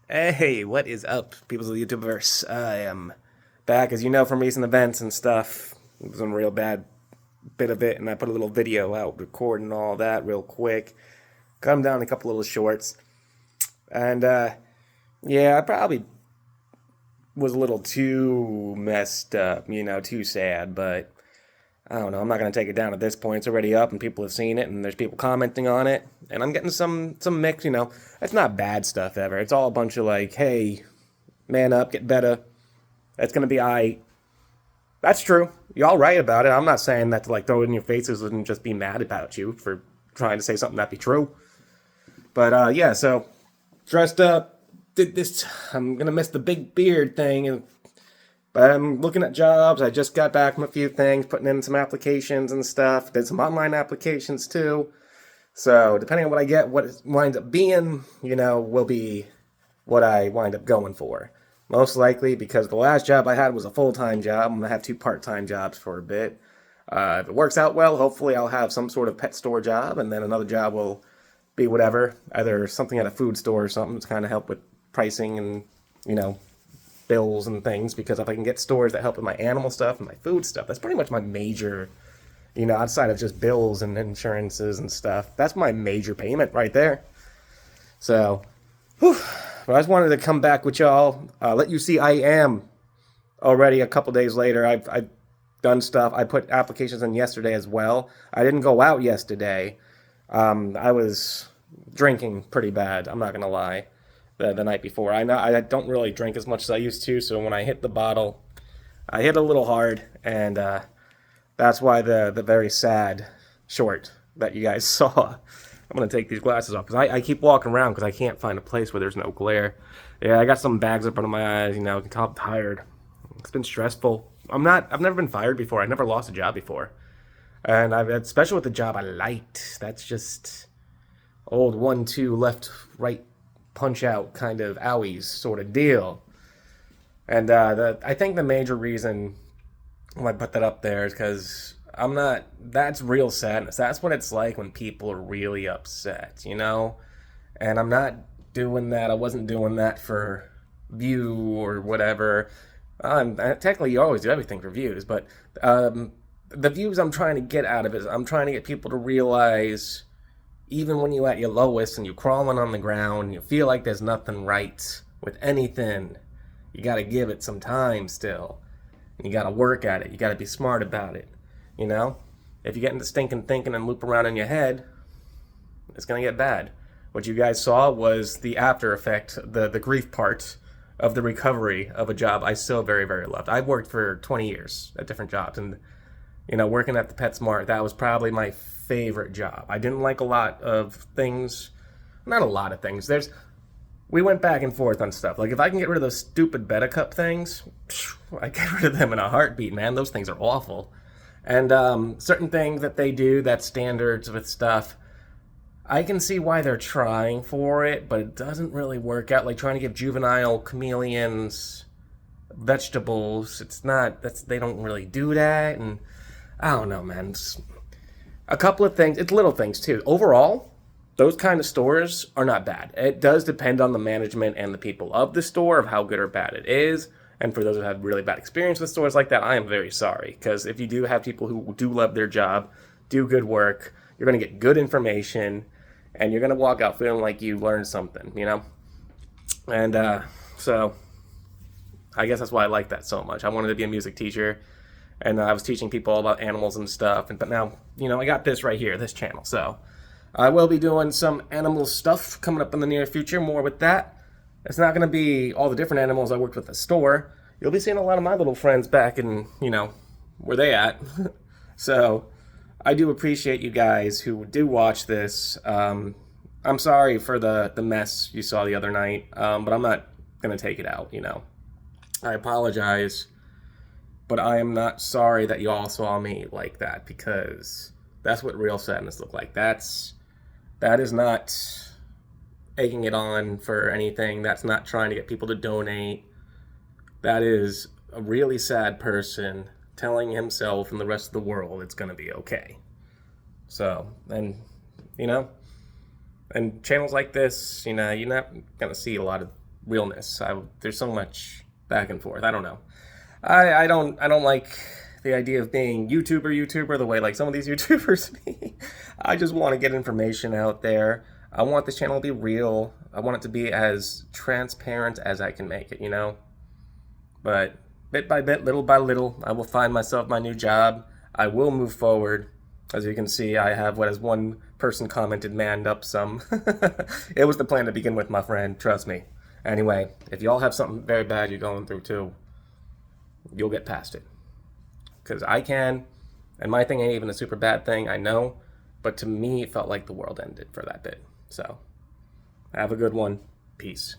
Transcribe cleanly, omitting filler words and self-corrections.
Hey, what is up, peoples of the YouTubeverse? I am back, as you know, from recent events and stuff. It was a real bad bit of it, and I put a little video out recording all that real quick. Cut them down a couple little shorts. And, yeah, I probably was a little too messed up, too sad, but I don't know. I'm not going to take it down at this point. It's already up, and people have seen it, and there's people commenting on it. And I'm getting some mix. It's not bad stuff ever. It's all a bunch of like, hey, man up, get better. That's gonna be I. That's true. Y'all right about it. I'm not saying that to like throw it in your faces and just be mad about you for trying to say something that be true. But yeah, so dressed up, did this. I'm gonna miss the big beard thing, but I'm looking at jobs. I just got back from a few things, putting in some applications and stuff. Did some online applications too. So depending on what I get, what it winds up being, will be what I wind up going for. Most likely because the last job I had was a full-time job. I'm going to have two part-time jobs for a bit. If it works out well, hopefully I'll have some sort of pet store job, and then another job will be whatever, either something at a food store or something to kind of help with pricing and, you know, bills and things, because if I can get stores that help with my animal stuff and my food stuff, that's pretty much my major, outside of just bills and insurances and stuff, that's my major payment right there. So, whew, but I just wanted to come back with y'all, let you see I am already a couple days later. I've done stuff. I put applications in yesterday as well. I didn't go out yesterday. I was drinking pretty bad. I'm not gonna lie. The night before, I know I don't really drink as much as I used to. So when I hit the bottle, I hit a little hard, and that's why the very sad short that you guys saw. I'm gonna take these glasses off because I keep walking around because I can't find a place where there's no glare. Yeah, I got some bags up under my eyes. You can tell I'm tired. It's been stressful. I've never been fired before. I never lost a job before, and especially with the job I liked. That's just old 1-2 left right punch out kind of owies sort of deal. And I think the major reason why I put that up there is because I'm not. That's real sadness. That's what it's like when people are really upset. And I'm not doing that. I wasn't doing that for view or whatever. Technically, you always do everything for views, but the views I'm trying to get out of it is I'm trying to get people to realize, even when you're at your lowest and you're crawling on the ground and you feel like there's nothing right with anything, you got to give it some time still. You got to work at it. You got to be smart about it. If you get into stinking thinking and loop around in your head, it's going to get bad. What you guys saw was the after effect, the grief part of the recovery of a job I so very, very loved. I've worked for 20 years at different jobs, and working at the PetSmart, that was probably my favorite job. I didn't like a lot of things. Not a lot of things. We went back and forth on stuff. Like, if I can get rid of those stupid Beta-Cup things, I get rid of them in a heartbeat, man. Those things are awful. And certain things that they do, that standards with stuff, I can see why they're trying for it, but it doesn't really work out. Like trying to give juvenile chameleons vegetables, they don't really do that. And I don't know, man. It's a couple of things. It's little things too. Overall, those kind of stores are not bad. It does depend on the management and the people of the store of how good or bad it is. And for those who have really bad experience with stores like that, I am very sorry. Because if you do have people who do love their job, do good work, you're going to get good information, and you're going to walk out feeling like you learned something. And so I guess that's why I like that so much. I wanted to be a music teacher, and I was teaching people all about animals and stuff. But now, I got this right here, this channel. So I will be doing some animal stuff coming up in the near future, more with that. It's not going to be all the different animals I worked with at the store. You'll be seeing a lot of my little friends back in, where they at. So I do appreciate you guys who do watch this. I'm sorry for the mess you saw the other night, but I'm not going to take it out, I apologize, but I am not sorry that you all saw me like that, because that's what real sadness look like. That is not egging it on for anything. That's not trying to get people to donate. That is a really sad person telling himself and the rest of the world it's going to be okay. So, and channels like this, you're not going to see a lot of realness. There's so much back and forth. I don't know. I don't like the idea of being YouTuber the way like some of these YouTubers be. I just want to get information out there. I want this channel to be real. I want it to be as transparent as I can make it, you know? But bit by bit, little by little, I will find myself my new job. I will move forward. As you can see, I have what, as one person commented, manned up some. It was the plan to begin with, my friend. Trust me. Anyway, if y'all have something very bad you're going through too, you'll get past it. Because I can, and my thing ain't even a super bad thing, I know. But to me, it felt like the world ended for that bit. So, have a good one. Peace.